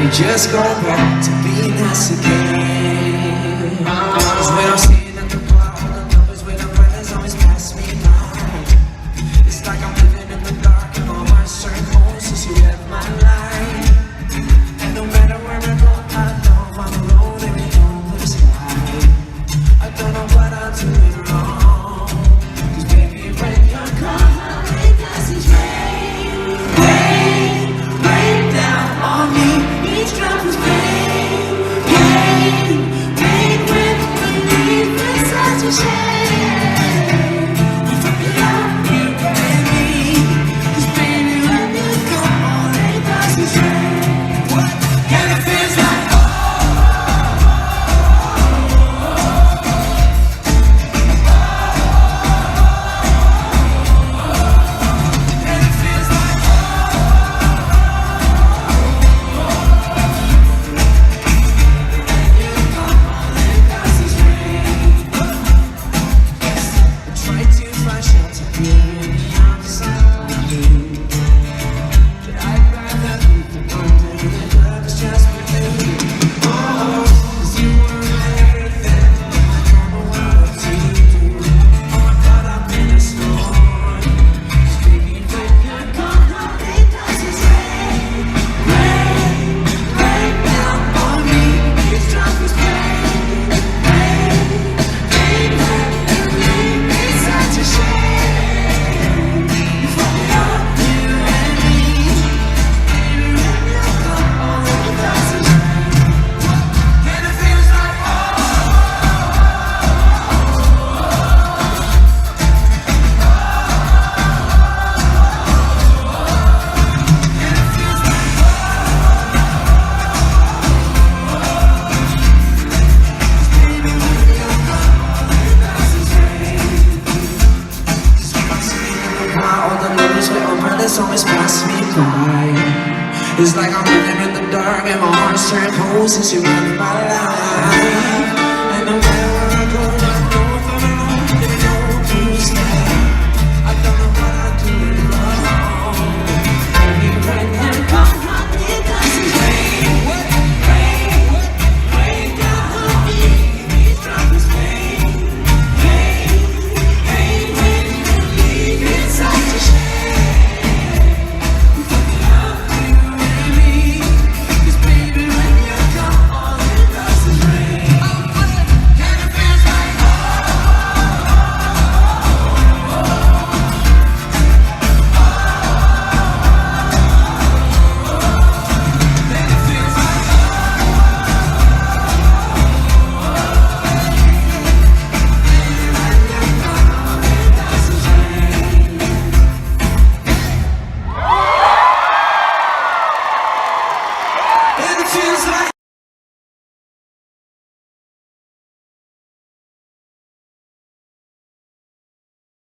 we just go back to being us again? 'Cause when I'm sitting at the bar, all the numbers with the brothers always pass me by. It's like I'm living in the dark and my heart's turned cold since you left my life. And no matter where I go, I know I'm alone and we don't lose sight. I don't know what I'm doing wrong, 'cause baby, when you're gone, it doesn't rain down on me. Each drop is pain when we leave. It's such a shame. We fucking love you and me, 'cause baby, when you're gone, it doesn't rain. What? And it feels like always pass me by. It's like I'm living in the dark and my heart's turned cold since you left my life.